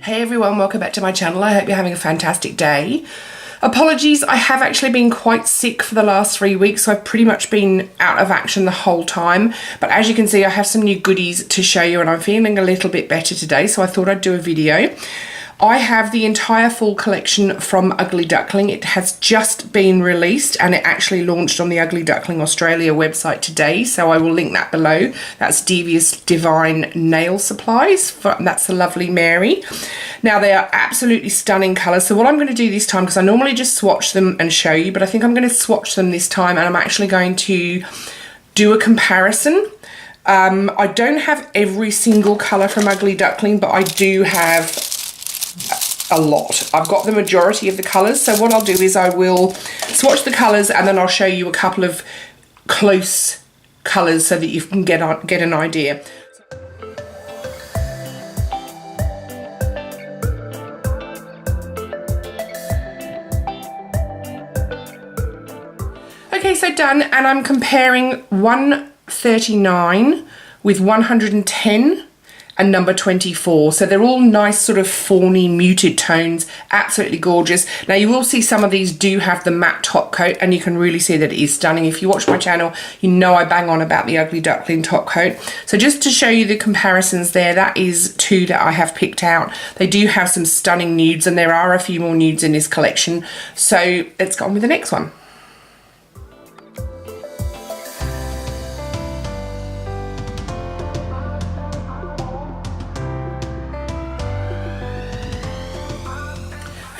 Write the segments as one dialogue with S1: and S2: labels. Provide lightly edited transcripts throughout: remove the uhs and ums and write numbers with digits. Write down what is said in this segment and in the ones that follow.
S1: Hey everyone, welcome back to my channel. I hope you're having a fantastic day. Apologies, I have actually been quite sick for the last 3 weeks, so I've pretty much been out of action the whole time. But as you can see, I have some new goodies to show you and I'm feeling a little bit better today, so I thought I'd do a video. I have the entire full collection from Ugly Duckling. It has just been released and it actually launched on the Ugly Duckling Australia website today, so I will link that below. That's Devious Divine Nail Supplies. That's the lovely Mary. Now they are absolutely stunning colours, so what I'm going to do this time, because I normally just swatch them and show you, but I think I'm going to swatch them this time and I'm actually going to do a comparison. I don't have every single colour from Ugly Duckling, but I do have a lot. I've got the majority of the colours, so what I'll do is I will swatch the colours and then I'll show you a couple of close colours so that you can get an idea. Okay, so done, and I'm comparing 139 with 110 and number 24. So they're all nice sort of fawny muted tones, absolutely gorgeous. Now you will see some of these do have the matte top coat and you can really see that it is stunning. If you watch my channel, you know I bang on about the Ugly Duckling top coat. So just to show you the comparisons there, that is two that I have picked out. They do have some stunning nudes and there are a few more nudes in this collection. So let's go on with the next one.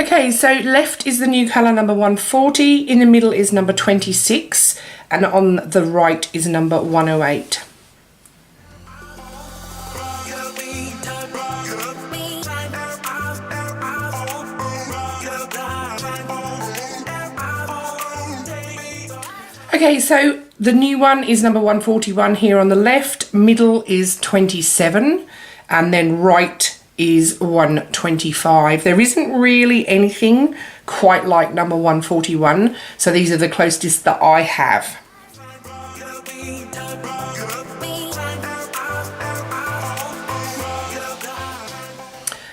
S1: Okay, so left is the new colour number 140, in the middle is number 26, and on the right is number 108. Okay, so the new one is number 141 here on the left, middle is 27, and then right is 125. There isn't really anything quite like number 141, so these are the closest that I have.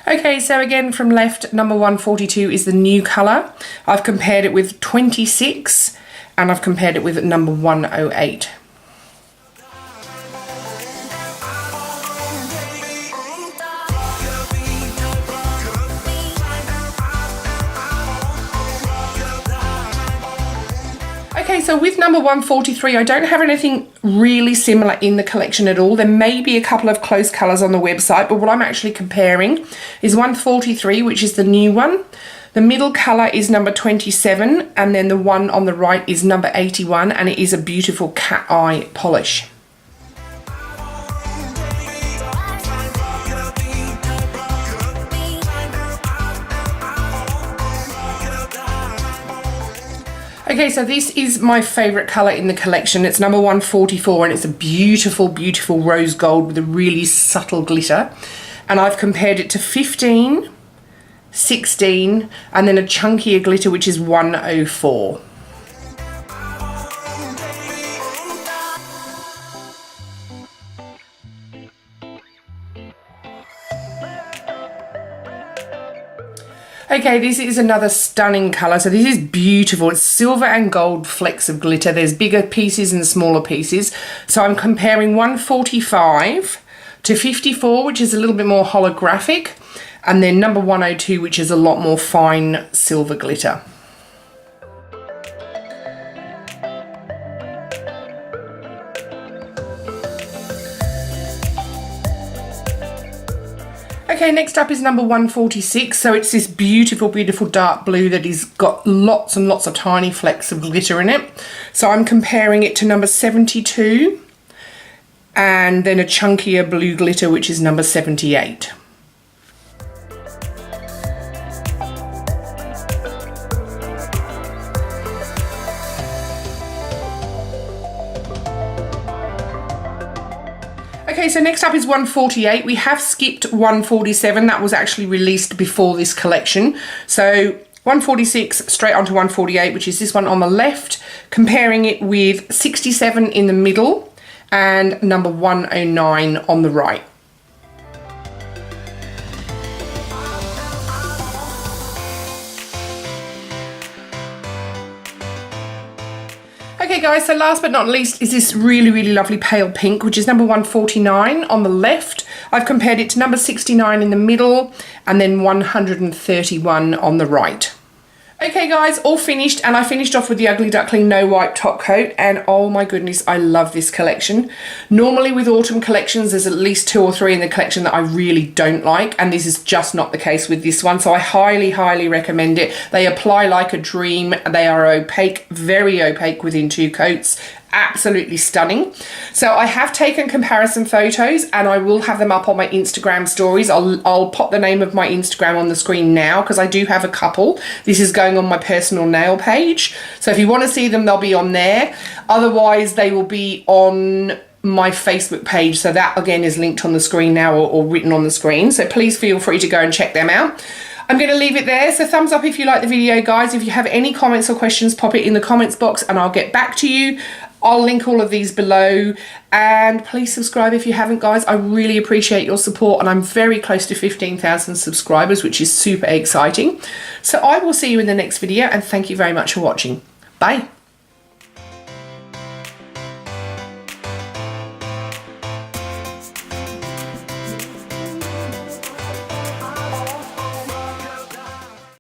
S1: Okay, so again from left, number 142 is the new colour. I've compared it with 26 and I've compared it with number 108. Okay, so with number 143, I don't have anything really similar in the collection at all. There may be a couple of close colours on the website, but what I'm actually comparing is 143, which is the new one. The middle colour is number 27, and then the one on the right is number 81, and it is a beautiful cat eye polish. Okay, so this is my favourite colour in the collection. It's number 144 and it's a beautiful, beautiful rose gold with a really subtle glitter. And I've compared it to 15, 16, and then a chunkier glitter which is 104. Okay, this is another stunning colour. So this is beautiful. It's silver and gold flecks of glitter. There's bigger pieces and smaller pieces. So I'm comparing 145 to 54, which is a little bit more holographic, and then number 102, which is a lot more fine silver glitter. Okay, next up is number 146. So it's this beautiful, beautiful dark blue that has got lots and lots of tiny flecks of glitter in it. So I'm comparing it to number 72 and then a chunkier blue glitter, which is number 78. Okay, so next up is 148. We have skipped 147. That was actually released before this collection. So 146 straight onto 148, which is this one on the left, comparing it with 67 in the middle and number 109 on the right. guys, so last but not least is this really, really lovely pale pink, which is number 149 on the left. I've compared it to number 69 in the middle and then 131 on the right. Okay guys, all finished, and I finished off with the Ugly Duckling No Wipe top coat, and oh my goodness, I love this collection. Normally with autumn collections, there's at least 2 or 3 in the collection that I really don't like, and this is just not the case with this one, so I highly, highly recommend it. They apply like a dream. They are opaque, very opaque within 2 coats. Absolutely stunning. So I have taken comparison photos and I will have them up on my Instagram stories. I'll pop the name of my Instagram on the screen now because I do have a couple. This is going on my personal nail page. So if you want to see them, they'll be on there. Otherwise, they will be on my Facebook page. So that again is linked on the screen now or written on the screen. So please feel free to go and check them out. I'm going to leave it there. So thumbs up if you like the video, guys. If you have any comments or questions, pop it in the comments box and I'll get back to you. I'll link all of these below, and please subscribe if you haven't, guys. I really appreciate your support, and I'm very close to 15,000 subscribers, which is super exciting. So I will see you in the next video, and thank you very much for watching. Bye.